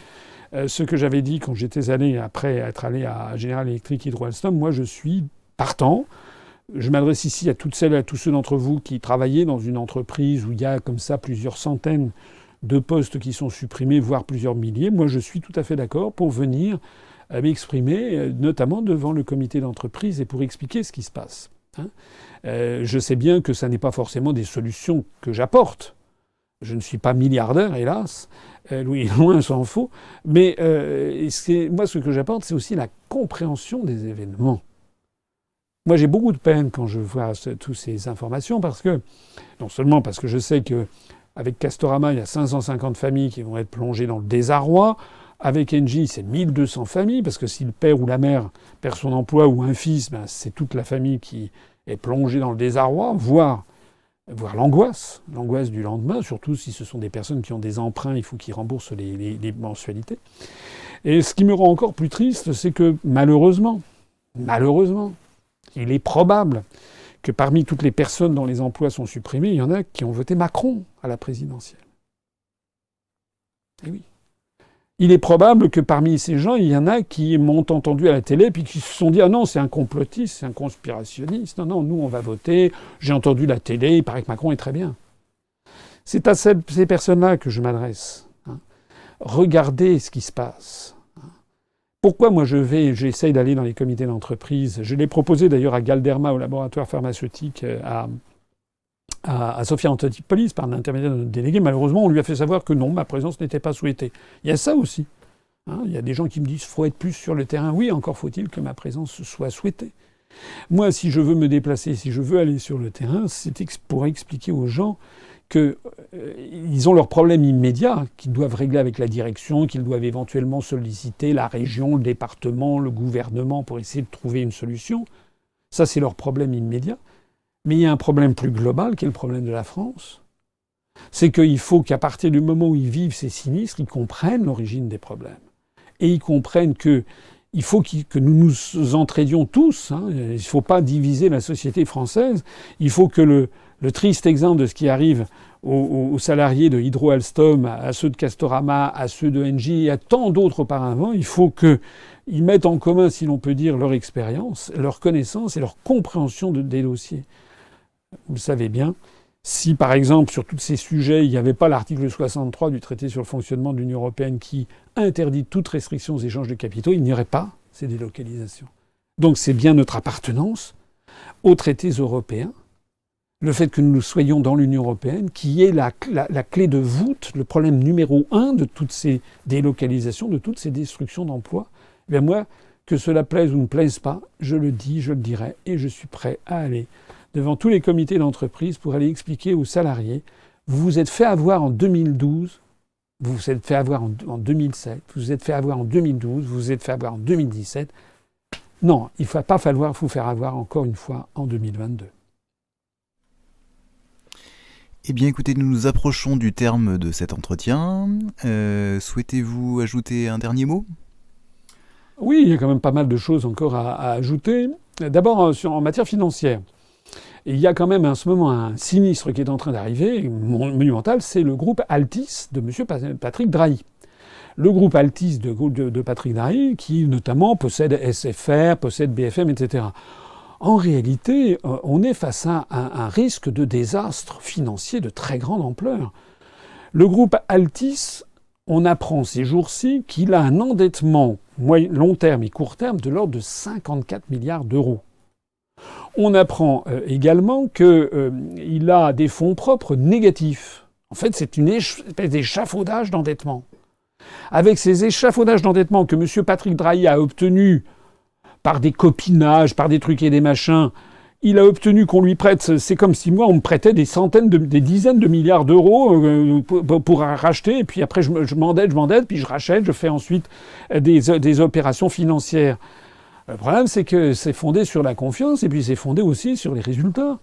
ce que j'avais dit quand j'étais allé, après être allé à General Electric Hydro Alstom. Moi, je suis partant. Je m'adresse ici à toutes celles et à tous ceux d'entre vous qui travaillez dans une entreprise où il y a comme ça plusieurs centaines de postes qui sont supprimés, voire plusieurs milliers. Moi, je suis tout à fait d'accord pour venir m'exprimer, notamment devant le comité d'entreprise et pour expliquer ce qui se passe. Je sais bien que ça n'est pas forcément des solutions que j'apporte. Je ne suis pas milliardaire, hélas. Loin s'en faut. Mais moi, ce que j'apporte, c'est aussi la compréhension des événements. Moi, j'ai beaucoup de peine quand je vois toutes ces informations, parce que, non seulement parce que je sais qu'avec Castorama, il y a 550 familles qui vont être plongées dans le désarroi. Avec Engie, c'est 1200 familles, parce que si le père ou la mère perd son emploi ou un fils, c'est toute la famille qui est plongée dans le désarroi, voire l'angoisse du lendemain, surtout si ce sont des personnes qui ont des emprunts, il faut qu'ils remboursent les mensualités. Et ce qui me rend encore plus triste, c'est que malheureusement, il est probable que parmi toutes les personnes dont les emplois sont supprimés, il y en a qui ont voté Macron à la présidentielle. Et oui. Il est probable que parmi ces gens, il y en a qui m'ont entendu à la télé puis qui se sont dit « Ah non, c'est un complotiste, c'est un conspirationniste. Non, non, nous, on va voter. J'ai entendu la télé, il paraît que Macron est très bien. » C'est à ces personnes-là que je m'adresse. Regardez ce qui se passe. Pourquoi moi j'essaye d'aller dans les comités d'entreprise? Je l'ai proposé d'ailleurs à Galderma, au laboratoire pharmaceutique, à Sophia Antipolis, par l'intermédiaire de notre délégué. Malheureusement, on lui a fait savoir que non, ma présence n'était pas souhaitée. Il y a ça aussi. Il y a des gens qui me disent qu'il faut être plus sur le terrain. Oui, encore faut-il que ma présence soit souhaitée. Moi, si je veux me déplacer, si je veux aller sur le terrain, c'est pour expliquer aux gens qu'ils ont leurs problèmes immédiats, qu'ils doivent régler avec la direction, qu'ils doivent éventuellement solliciter la région, le département, le gouvernement pour essayer de trouver une solution. Ça, c'est leur problème immédiat. Mais il y a un problème plus global qui est le problème de la France. C'est qu'il faut qu'à partir du moment où ils vivent ces sinistres, ils comprennent l'origine des problèmes. Et ils comprennent qu'il faut que nous nous entraidions tous. Il ne faut pas diviser la société française. Il faut que le triste exemple de ce qui arrive aux salariés de Hydro Alstom, à ceux de Castorama, à ceux de Engie et à tant d'autres auparavant, il faut qu'ils mettent en commun, si l'on peut dire, leur expérience, leur connaissance et leur compréhension des dossiers. Vous le savez bien, si par exemple sur tous ces sujets, il n'y avait pas l'article 63 du traité sur le fonctionnement de l'Union européenne qui interdit toute restriction aux échanges de capitaux, il n'y aurait pas ces délocalisations. Donc c'est bien notre appartenance aux traités européens, le fait que nous soyons dans l'Union européenne, qui est la clé de voûte, le problème numéro 1 de toutes ces délocalisations, de toutes ces destructions d'emplois. Eh bien moi, que cela plaise ou ne plaise pas, je le dis, je le dirai, et je suis prêt à aller devant tous les comités d'entreprise pour aller expliquer aux salariés, vous vous êtes fait avoir en 2012, vous vous êtes fait avoir en 2007, vous vous êtes fait avoir en 2012, vous vous êtes fait avoir en 2017. Non, il ne va pas falloir vous faire avoir encore une fois en 2022.
Eh bien écoutez, nous nous approchons du terme de cet entretien. Souhaitez-vous ajouter un dernier mot ?
Oui, il y a quand même pas mal de choses encore à ajouter. D'abord, en matière financière. Il y a quand même en ce moment un sinistre qui est en train d'arriver, monumental, c'est le groupe Altis de M. Patrick Drahi. Le groupe Altis de Patrick Drahi, qui notamment possède SFR, possède BFM, etc. En réalité, on est face à un risque de désastre financier de très grande ampleur. Le groupe Altis, on apprend ces jours-ci qu'il a un endettement long terme et court terme de l'ordre de 54 milliards d'euros. On apprend également qu'il a des fonds propres négatifs. En fait, c'est une espèce d'échafaudage d'endettement. Avec ces échafaudages d'endettement que M. Patrick Drahi a obtenus par des copinages, par des trucs et des machins, Il a obtenu qu'on lui prête, c'est comme si moi on me prêtait des dizaines de milliards d'euros pour racheter, et puis après je m'endette, puis je rachète, je fais ensuite des opérations financières. Le problème, c'est que c'est fondé sur la confiance, et puis c'est fondé aussi sur les résultats.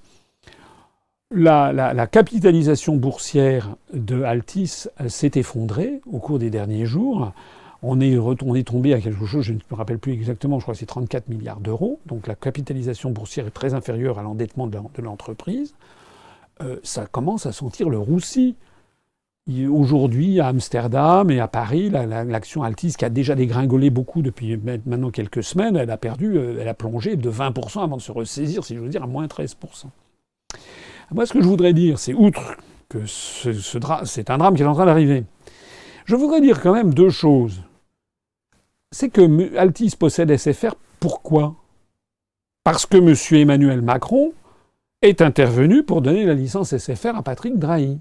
La capitalisation boursière de Altice s'est effondrée au cours des derniers jours. On est tombé à quelque chose, je ne me rappelle plus exactement, je crois que c'est 34 milliards d'euros. Donc la capitalisation boursière est très inférieure à l'endettement de l'entreprise. Ça commence à sentir le roussi. Aujourd'hui, à Amsterdam et à Paris, l'action Altice, qui a déjà dégringolé beaucoup depuis maintenant quelques semaines, elle a plongé de 20% avant de se ressaisir, si je veux dire, à moins 13%. Moi, ce que je voudrais dire, c'est, outre que c'est un drame qui est en train d'arriver, je voudrais dire quand même deux choses. C'est que Altice possède SFR, pourquoi ? Parce que M. Emmanuel Macron est intervenu pour donner la licence SFR à Patrick Drahi.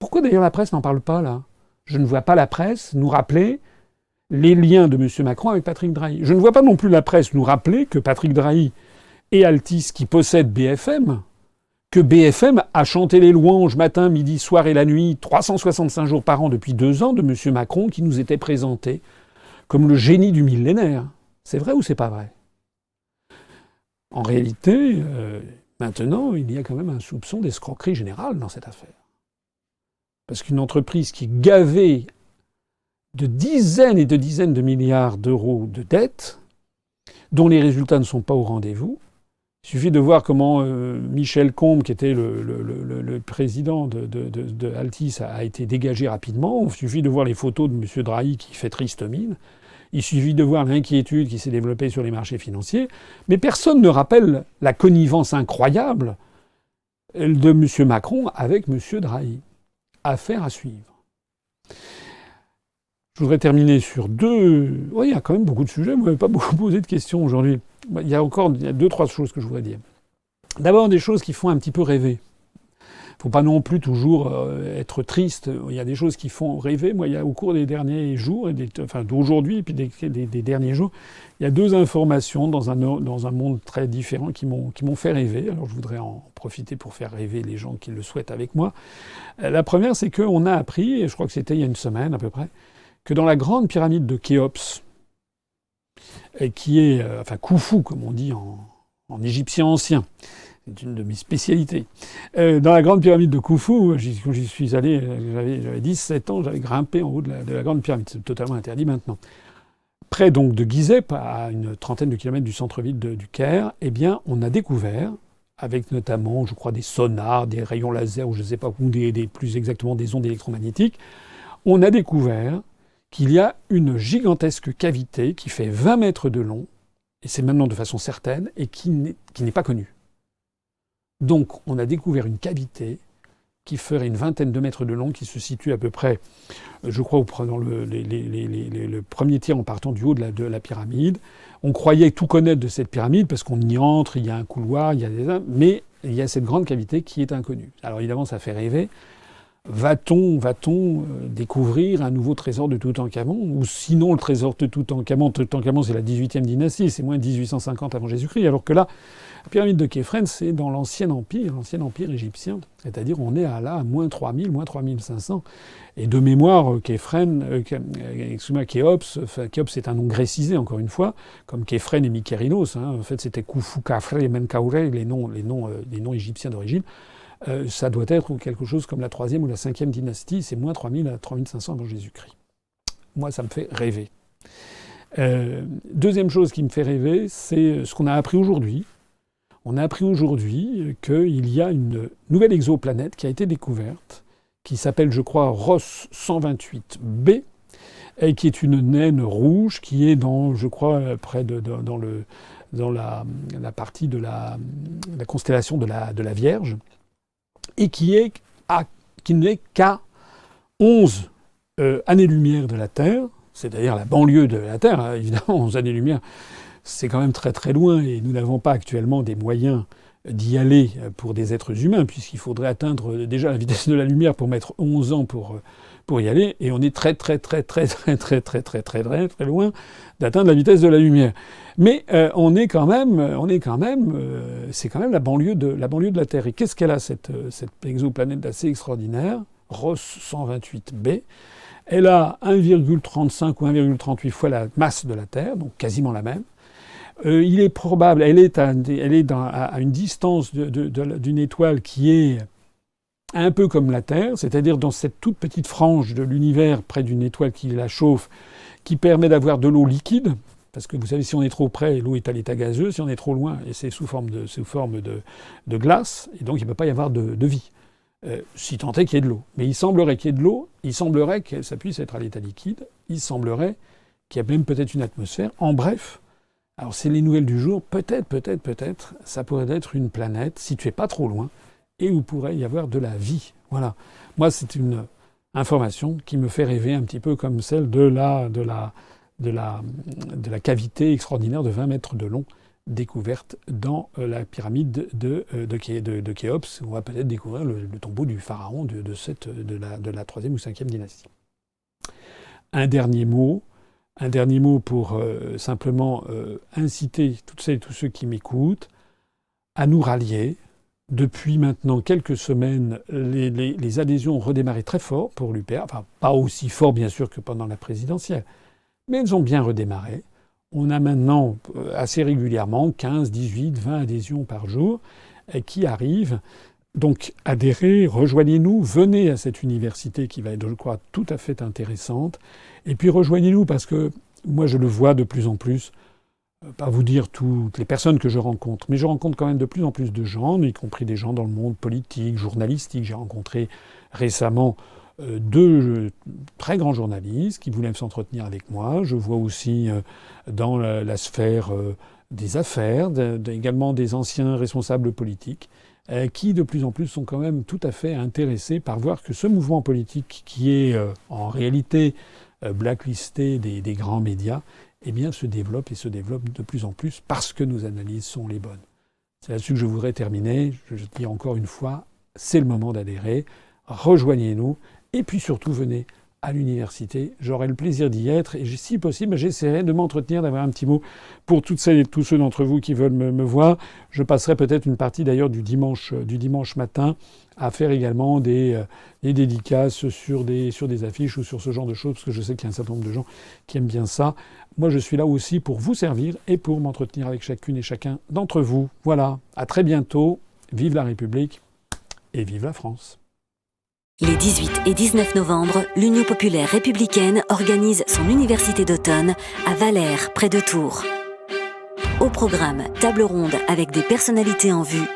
Pourquoi d'ailleurs la presse n'en parle pas, là ? Je ne vois pas la presse nous rappeler les liens de M. Macron avec Patrick Drahi. Je ne vois pas non plus la presse nous rappeler que Patrick Drahi et Altice, qui possèdent BFM, que BFM a chanté les louanges matin, midi, soir et la nuit, 365 jours par an depuis 2 ans, de M. Macron, qui nous était présenté comme le génie du millénaire. C'est vrai ou c'est pas vrai ? En réalité, maintenant, il y a quand même un soupçon d'escroquerie générale dans cette affaire. Parce qu'une entreprise qui est gavée de dizaines et de dizaines de milliards d'euros de dettes, dont les résultats ne sont pas au rendez-vous, il suffit de voir comment Michel Combes, qui était le président de Altice, a été dégagé rapidement. Il suffit de voir les photos de M. Drahi qui fait triste mine. Il suffit de voir l'inquiétude qui s'est développée sur les marchés financiers. Mais personne ne rappelle la connivence incroyable de M. Macron avec M. Drahi. Affaire à suivre. Je voudrais terminer sur deux... Oui, il y a quand même beaucoup de sujets. Vous ne m'avez pas beaucoup posé de questions aujourd'hui. Il y a 2-3 choses que je voudrais dire. D'abord, des choses qui font un petit peu rêver. Il ne faut pas non plus toujours être triste. Il y a des choses qui font rêver. Moi, au cours des derniers jours, d'aujourd'hui et puis des derniers jours, il y a 2 informations dans un monde très différent qui m'ont fait rêver. Alors, je voudrais en profiter pour faire rêver les gens qui le souhaitent avec moi. La première, c'est qu'on a appris, et je crois que c'était il y a une semaine à peu près, que dans la grande pyramide de Khéops, qui est, Khufu, comme on dit en égyptien ancien, c'est une de mes spécialités. Dans la grande pyramide de Khufu, quand j'y suis allé, j'avais 17 ans, j'avais grimpé en haut de la grande pyramide. C'est totalement interdit maintenant. Près donc de Gizeh, à une trentaine de kilomètres du centre-ville du Caire, eh bien, on a découvert, avec notamment, je crois, des sonars, des rayons laser, ou je ne sais pas, ou plus exactement des ondes électromagnétiques, on a découvert qu'il y a une gigantesque cavité qui fait 20 mètres de long, et c'est maintenant de façon certaine, et qui n'est pas connue. Donc, on a découvert une cavité qui ferait une vingtaine de mètres de long, qui se situe à peu près, je crois, dans le premier tiers en partant du haut de la pyramide. On croyait tout connaître de cette pyramide, parce qu'on y entre, il y a un couloir, mais il y a cette grande cavité qui est inconnue. Alors évidemment, ça fait rêver. Va-t-on découvrir un nouveau trésor de Toutankhamon ? Ou sinon, le trésor de Toutankhamon, c'est la 18e dynastie, c'est moins 1850 avant Jésus-Christ, alors que là, la pyramide de Képhren, c'est dans l'ancien empire égyptien, c'est-à-dire on est à moins 3000, moins 3500. Et de mémoire, Khéops c'est un nom grécisé, encore une fois, comme Képhren et Mykérinos. En fait, c'était Khufu, Khafre et Menkaure, les noms égyptiens d'origine. Ça doit être quelque chose comme la 3e ou la 5e dynastie, c'est moins 3000 à 3500 avant Jésus-Christ. Moi, ça me fait rêver. Deuxième chose qui me fait rêver, c'est ce qu'on a appris aujourd'hui. On a appris aujourd'hui qu'il y a une nouvelle exoplanète qui a été découverte, qui s'appelle, je crois, Ross 128b, et qui est une naine rouge qui est dans, je crois, près dans la partie de la constellation de la Vierge, et qui n'est qu'à 11 années-lumière de la Terre, c'est d'ailleurs la banlieue de la Terre, hein, évidemment, 11 années-lumière, c'est quand même très très loin, et nous n'avons pas actuellement des moyens d'y aller pour des êtres humains, puisqu'il faudrait atteindre déjà la vitesse de la lumière pour mettre 11 ans pour pour y aller, et on est très loin d'atteindre la vitesse de la lumière. Mais c'est quand même la banlieue de la Terre. Et qu'est-ce qu'elle a, cette exoplanète assez extraordinaire, Ross 128b? Elle a 1,35 ou 1,38 fois la masse de la Terre, donc quasiment la même. Il est probable, elle est à une distance d'une étoile qui est un peu comme la Terre, c'est-à-dire dans cette toute petite frange de l'univers près d'une étoile qui la chauffe, qui permet d'avoir de l'eau liquide, parce que vous savez, si on est trop près, l'eau est à l'état gazeux, si on est trop loin, et c'est sous forme de glace, et donc il ne peut pas y avoir de vie, si tant est qu'il y ait de l'eau. Mais il semblerait qu'il y ait de l'eau, il semblerait que ça puisse être à l'état liquide, il semblerait qu'il y ait même peut-être une atmosphère. En bref, alors c'est les nouvelles du jour, peut-être, ça pourrait être une planète située pas trop loin, et où pourrait y avoir de la vie. Voilà. Moi, c'est une information qui me fait rêver un petit peu comme celle de la cavité extraordinaire de 20 mètres de long découverte dans la pyramide de Khéops, où on va peut-être découvrir le tombeau du pharaon de la 3e ou 5e dynastie. Un dernier mot pour simplement inciter toutes celles et tous ceux qui m'écoutent à nous rallier. Depuis maintenant quelques semaines, les adhésions ont redémarré très fort pour l'UPR. Enfin, pas aussi fort, bien sûr, que pendant la présidentielle. Mais elles ont bien redémarré. On a maintenant assez régulièrement 15, 18, 20 adhésions par jour qui arrivent. Donc, adhérez, rejoignez-nous, venez à cette université qui va être, je crois, tout à fait intéressante. Et puis, rejoignez-nous parce que moi, je le vois de plus en plus. Pas vous dire toutes les personnes que je rencontre, mais je rencontre quand même de plus en plus de gens, y compris des gens dans le monde politique, journalistique. J'ai rencontré récemment 2 très grands journalistes qui voulaient s'entretenir avec moi. Je vois aussi dans la sphère des affaires, également des anciens responsables politiques, qui de plus en plus sont quand même tout à fait intéressés par voir que ce mouvement politique qui est en réalité blacklisté des grands médias, eh bien, se développe de plus en plus parce que nos analyses sont les bonnes. C'est là-dessus que je voudrais terminer. Je dis encore une fois, c'est le moment d'adhérer. Rejoignez-nous et puis surtout, venez à l'université. J'aurai le plaisir d'y être et si possible, j'essaierai de m'entretenir, d'avoir un petit mot pour toutes celles et tous ceux d'entre vous qui veulent me voir. Je passerai peut-être une partie d'ailleurs du dimanche matin à faire également des dédicaces sur des affiches ou sur ce genre de choses, parce que je sais qu'il y a un certain nombre de gens qui aiment bien ça. Moi, je suis là aussi pour vous servir et pour m'entretenir avec chacune et chacun d'entre vous. Voilà, à très bientôt. Vive la République et vive la France.
Les 18 et 19 novembre, l'Union populaire républicaine organise son université d'automne à Valère, près de Tours. Au programme, table ronde avec des personnalités en vue,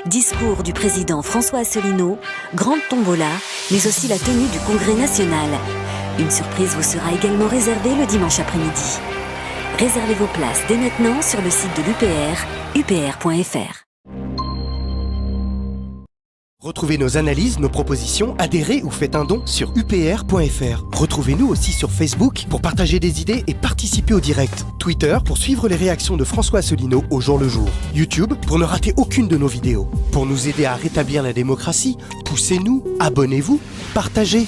discours du président François Asselineau, grande tombola, mais aussi la tenue du Congrès national. Une surprise vous sera également réservée le dimanche après-midi. Réservez vos places dès maintenant sur le site de l'UPR, upr.fr.
Retrouvez nos analyses, nos propositions, adhérez ou faites un don sur upr.fr. Retrouvez-nous aussi sur Facebook pour partager des idées et participer au direct. Twitter pour suivre les réactions de François Asselineau au jour le jour. YouTube pour ne rater aucune de nos vidéos. Pour nous aider à rétablir la démocratie, poussez-nous, abonnez-vous, partagez.